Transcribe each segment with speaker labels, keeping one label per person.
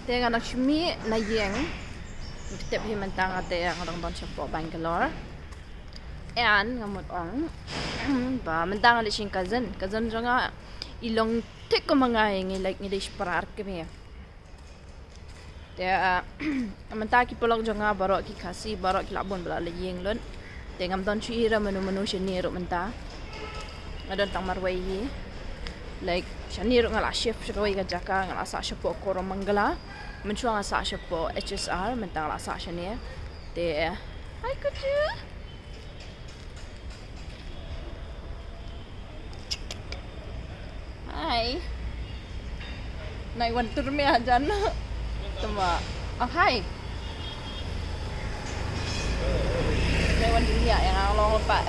Speaker 1: Tengah nak cumi lajong. Kita pergi mentang ada yang orang cepat Bangalore. Ngamut orang. Ba mentang ada sing cousin jangan ilong tek ko mga yang like ni disparar kami. Dia mentang ki polong jangan baru ki kasi baru ki labon bela lajong lon. Tengam don cuira menu seni ro mentang. Adon tang marwai like seni ro ngala chef shkoi ka jaka ngala sa chef ko mangala. Mencuang asa siapa HSR mentang asa sini dia hai kecil hai naik wantur mi aja na tama hai naik wantur mi yang long lepas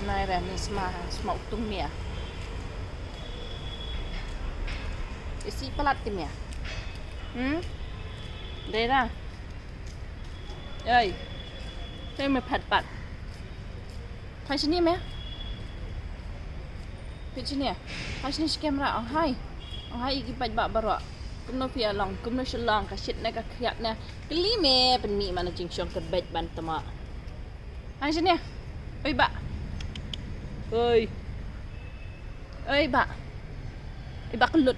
Speaker 1: naik ni semua utung mi isi pelat tim ya. Đây ra. Ơi. Đây mà phạt bạt. Thấy chứ nè mẹ. Biết chứ nè. Thấy chứ nè camera ông hai iki bạch bạ bạ. Kum no pia long, kum no shalong ka shit na ka khiat na. Kali me pen mi mana ching chong ka bạch ban tama. Thấy chứ nè. Ơi bạ. Ơi. Ơi bạ. Ơi bạ kelut.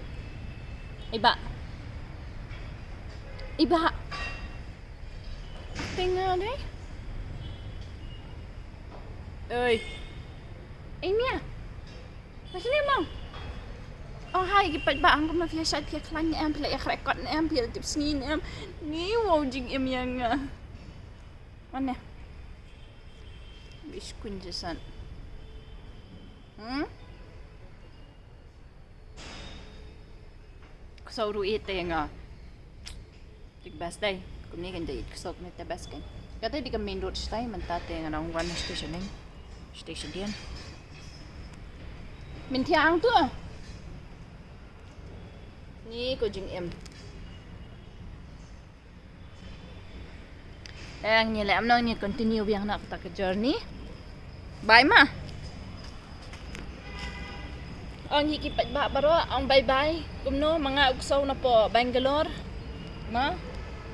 Speaker 1: Iba. Tengah deh. Oi. Mia. Macam ni bang. Oh hai gipat ba ang kuma fiya shad fiya klan em pila ya rekod em pila tips ni em. Ni wow jing em yang. Mana? Bish kunjasan. Sauru ite nga. Tig best day. Kumni kan day kusok ni te best kan. Kata di ka main road stay mentate nga nang one stationing. Station dian. Min tiang tu. Ni ko jing em. Ang ni lam nang ni continue biang nak ta ke journey. Bye ma. Ang hikipat ba baro ang bye-bye kumno mga uksaw na po Bangalore ma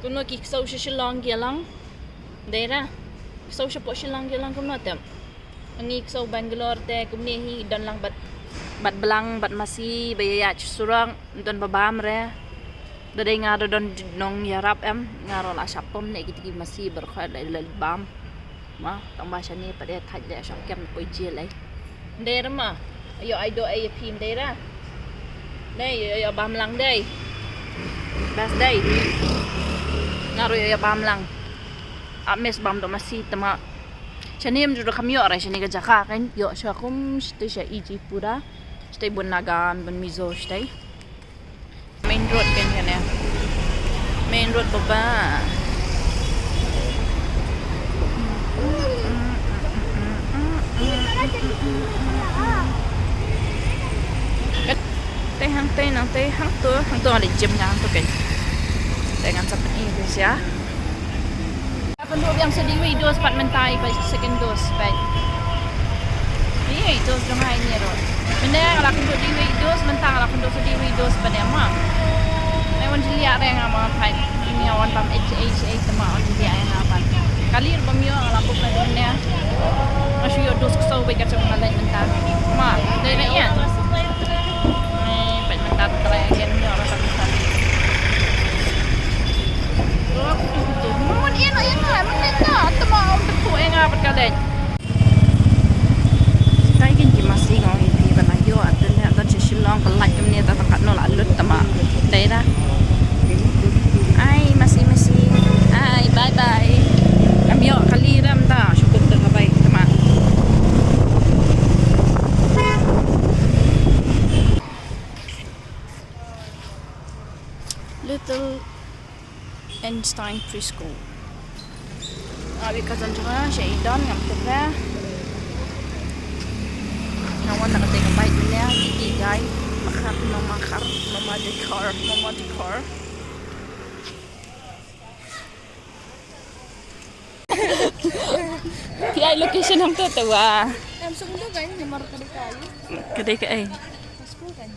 Speaker 1: kumno kiksaw siya Shillong gilang dera uksaw siya po Shillong gilang kumno tem ang iksaw Bangalore te kumni hi don lang bat belang bat masih bayaya surang don babam re dadai nga don nong yarap em ngaro la sapom ne kiti masih berkhad la bam ma tang ba ni pada thaj le shop kem ko ji lai dera ma ayo aido ay pin dera đây ayo bam lang đây bas đây ngaro ayo bam lang ames bam do masih tama chanim judo kamyo ara chani ga jaka kan yo shakum station iji pura stay bun nagan bun mizo stay main road kan ya main road baba hang tu ada jam yang tu kan dengan seperti ini guys ya penduduk yang sedih video sempat mentai pada second dose baik ini dose jangan ini roh benda kalau penduduk di video sementara kalau penduduk sedih video pada mak lewat lihat yang amat baik ini awan pam HHA sama awan dia yang apa kali bermio kalau aku pelajarnya masih yo dose kesau baik macam mana mentar mak dari ya tak terakhir ni orang tak bisa. Mohon enak mana temau betul enggak berkali. Kai kan masih ngau ini banayo adanya ada Shillong kelak ni tak tak nolak lut tema. Daerah. Ai masih. Ai bye bye. Kami yo kali ram ta syukur dah baik tema. Little Einstein Preschool. Abi kazan juga syaidan ngam tebe. Nawan nak tengok baik dunia gigi guy makar mama dekor. Pihak location ham tu ah.
Speaker 2: Em sung tu kan nomor kedai kayu.
Speaker 1: Kedai kayu.
Speaker 2: Passport kan.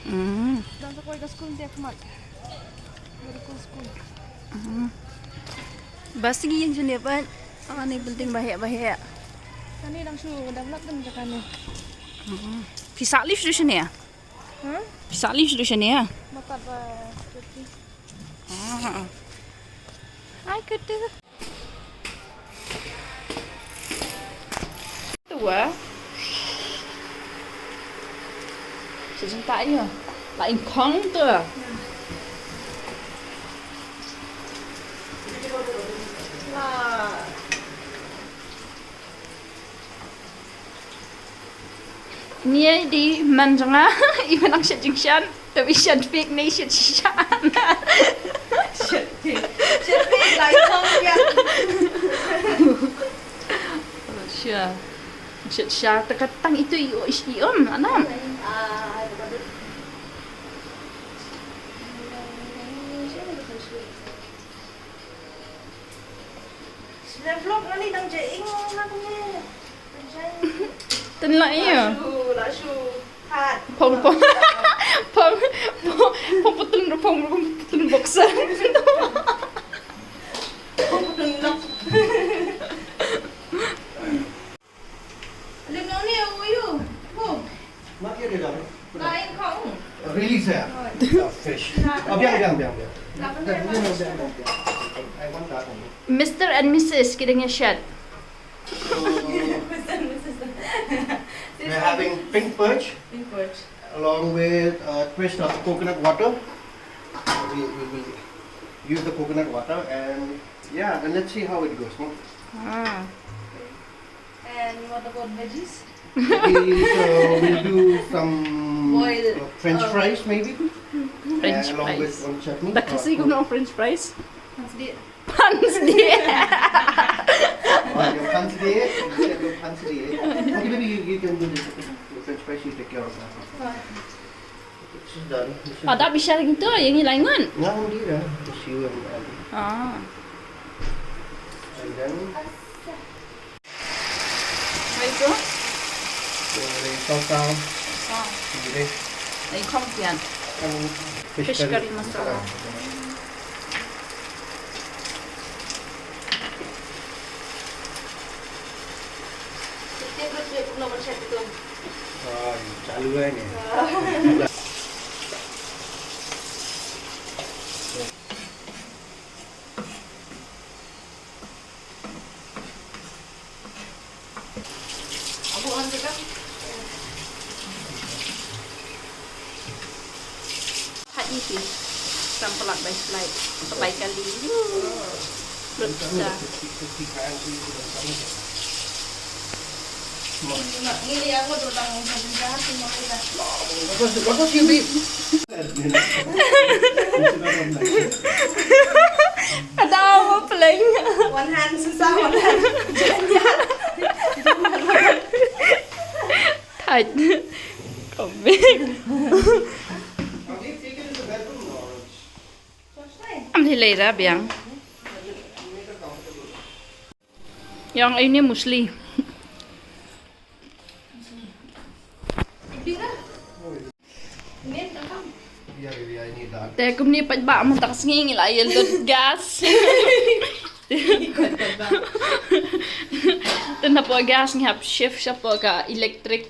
Speaker 1: Dan sekolah ke sekolah dia kemat. Medical school. Basi yang jenis apa? Ni penting bahaya. Kani lang siya, dapat kan kani. Pisak lift tu sini ya? Pisak lift tu sini ya? Makat ba. Hai kynduh. Tu sebentar ya. Lain kong tu. Ni di manjanga iban ang siya tapi siya fake ni siya.
Speaker 2: lajong ya.
Speaker 1: Siya tekatang itu iom anam.
Speaker 2: Sudah vlog ni dang jaing nak ni.
Speaker 1: Tên lại à?
Speaker 2: Lashu, hạt.
Speaker 1: Phong putun boxer.
Speaker 2: Lim nong ni uyu.
Speaker 3: Not yet, Dad.
Speaker 2: Lain kong.
Speaker 3: Release it. Fish. Biang. I want that one.
Speaker 1: Mr. and Mrs. kidding a shot.
Speaker 3: We're having pink perch along with a twist of coconut water. We will use the coconut water and and let's see how it goes.
Speaker 1: Ah.
Speaker 2: And what about veggies?
Speaker 3: We'll do some
Speaker 2: Boil.
Speaker 3: French fries maybe.
Speaker 1: French
Speaker 3: along with
Speaker 1: fries.
Speaker 3: one chutney.
Speaker 1: Tak kasi ko ng French fries.
Speaker 2: Sedikit.
Speaker 1: Pans dia.
Speaker 3: Your pants day. Your pants day. Okay, maybe you can do this. The French fries you take care of that. This is done.
Speaker 1: Ada bisa gitu yang hilangan.
Speaker 3: Nah, hindi na. Just you and Ali.
Speaker 1: Ah.
Speaker 3: And then,
Speaker 1: Baik tu.
Speaker 3: the sauce down.
Speaker 1: Ah.
Speaker 3: Okay.
Speaker 1: Ay kong yan.
Speaker 3: And
Speaker 1: Fish curry masala.
Speaker 3: चालू है नहीं.
Speaker 2: Abuan juga.
Speaker 1: Hot isi. Sampelak by slide. Sampai kali. Besar.
Speaker 2: Ngili aku terutang jahat semua kita.
Speaker 3: What was your beef?
Speaker 1: Ada apa peling?
Speaker 2: One hand susah, one hand jahat.
Speaker 1: Thật. Không biết. Am thì lấy ra biang. Yang ini musli.
Speaker 3: Yeah, I need that.
Speaker 1: Te kum ni pat ba mo takas ngingil ayel dot gas. Ten na po gas ng hap shift siya po ka electric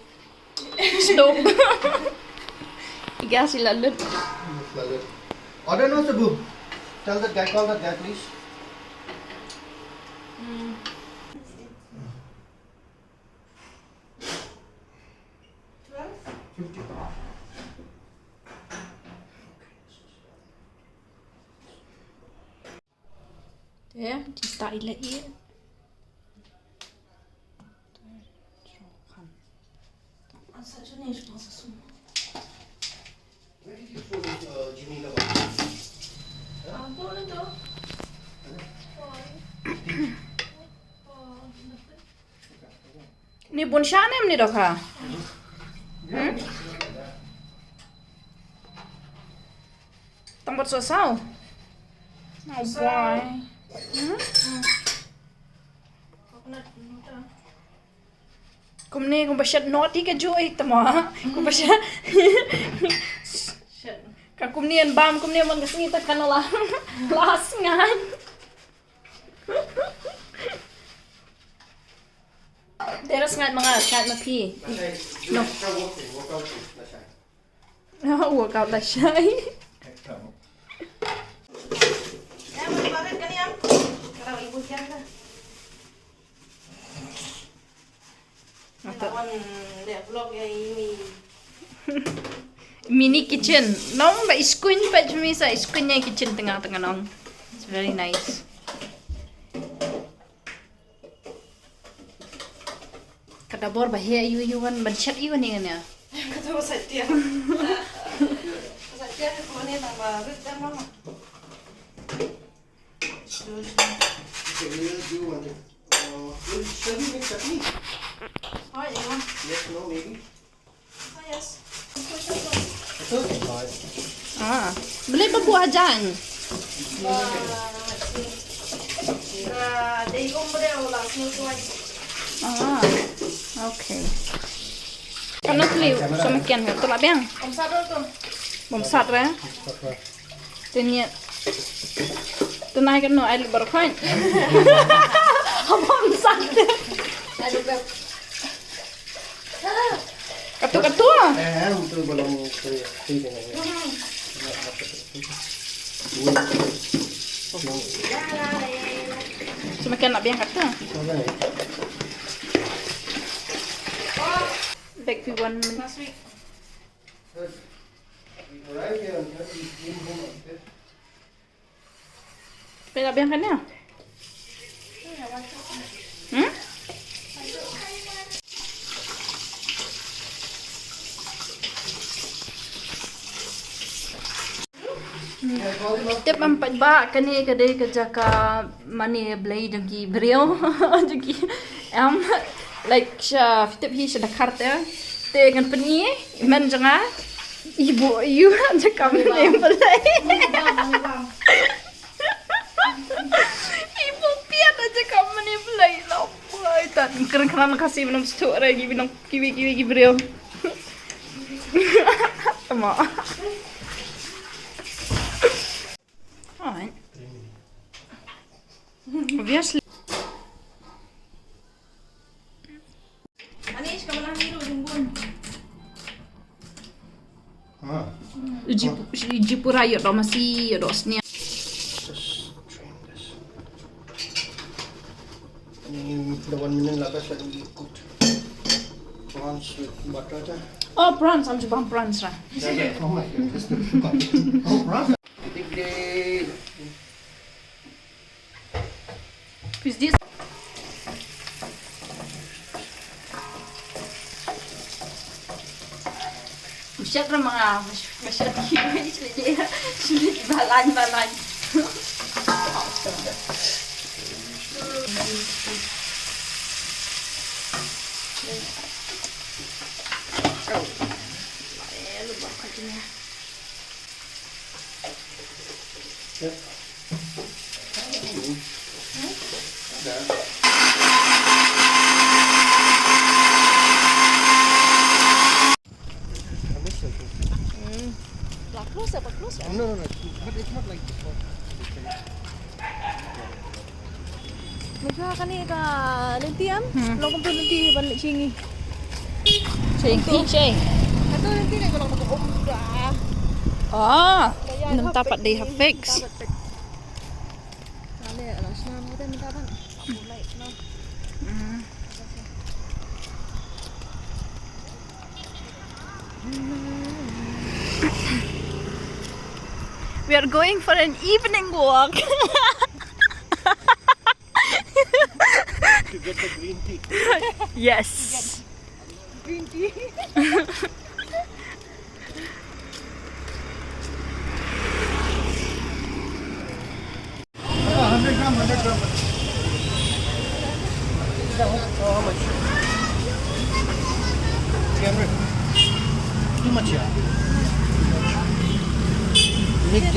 Speaker 1: stove. Gas ilalot.
Speaker 3: Order no, Sabu. Tell that guy, call that guy, please.
Speaker 1: Thế, chỉ tại lệ.
Speaker 3: Where did you throw this Jimmy Lava?
Speaker 2: Boleh tu.
Speaker 1: Ni bún chả em ni dohkha. Tang bot so sao? Oh boy. Kum ni kum basyat not hi ka joy tama. Kum basyat kumnian bam kumnian man kasi kita kanala las ngan. Deras ngat mga chat na pi. No. Workout lah syai.
Speaker 2: Ya, makan kan yang. Kalau ibu siang dah. Lawan dia vlog yang ini.
Speaker 1: Mini kitchen. Nong ba screen pa jumi sa screen nya kitchen tengah-tengah nong. It's very nice. Kada bor ba he yuan ban chat yuan ni ya.
Speaker 2: Kata pasal dia. Pasal dia tu ni tambah reda mama.
Speaker 3: Okay, we'll do one thing. Shall we make chutney?
Speaker 2: Oh, ya.
Speaker 3: Yes, no, maybe.
Speaker 2: Oh, yes.
Speaker 3: It's okay, guys.
Speaker 1: Beli pa buah jan.
Speaker 2: Dari umrah ulang semua.
Speaker 1: Okay. Kana beli sama kian tu lah biang.
Speaker 2: Om sadar tu.
Speaker 1: Bom sat ra. Tenya. Tenai kan no air berkhain. Bom sat. Katu-katu.
Speaker 3: Itu belum
Speaker 1: Cuma kan nak biang kata. Back for 1 minute.
Speaker 2: Last week.
Speaker 1: Pwede nak biang kan ya? Tip empat ba kani kadai kerja ka mani blai jengki brio jengki like tip hi sudah karta te kan peni men janga ibu you aja kami ni belai ibu pian aja kami ni belai lapai tan keren kasih minum stok lagi minum kiwi brio sama. Alright. Obviously.
Speaker 2: Anis kamu nak biru jumbun.
Speaker 1: Uji pura yuk dah masih dosnya.
Speaker 3: Just train this. The 1 minute lagas that we cooked prawns with butter.
Speaker 1: Oh, prawns. I'm just prawns lah.
Speaker 3: Oh my goodness. Oh, prawns. Big day.
Speaker 1: Who's this? Masyad ra mga masyad hiwi sulit balan.
Speaker 3: Yep.
Speaker 1: Close.
Speaker 3: No. But it's not like this one.
Speaker 2: Mungkin kan ni ka lentiam. Lokong tu lenti balik singi.
Speaker 1: Chay.
Speaker 2: Kata lenti ni kalau nak omda.
Speaker 1: Nang tapat they have fix.
Speaker 2: Ada lah snam kita minta kan. Mulai snam.
Speaker 1: We are going for an evening walk.
Speaker 3: To get the green tea.
Speaker 1: Yes.
Speaker 2: Green tea.
Speaker 3: 100 gram. How much? 300. Too much, yeah. Make it.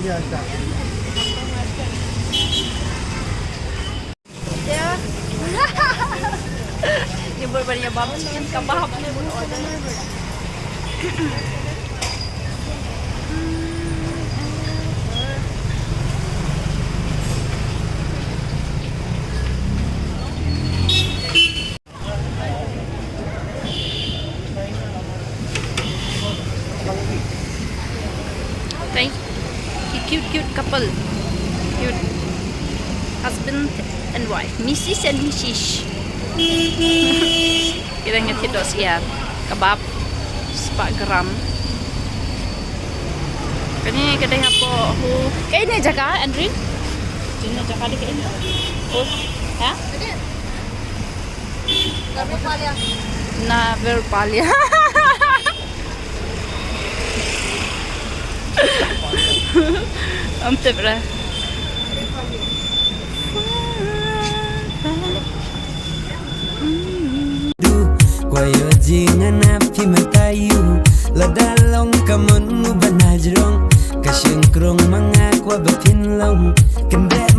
Speaker 3: Yeah, exactly.
Speaker 1: Ni boleh bagi abang chicken kebab ni boleh order. Thank cute couple. Cute husband and wife. Mrs. and Mrs. Kita ngetit dos ya kebab sepak geram. Kani kedai apa hu? Kayaknya jaga Andrew. Sini jaga di kayaknya. Oh, ya? Na verbalia. Am tebra.
Speaker 4: Kwayo jingan api matayu ladalong kamun banajrong kasyengkrong mangakwa batinlong kendek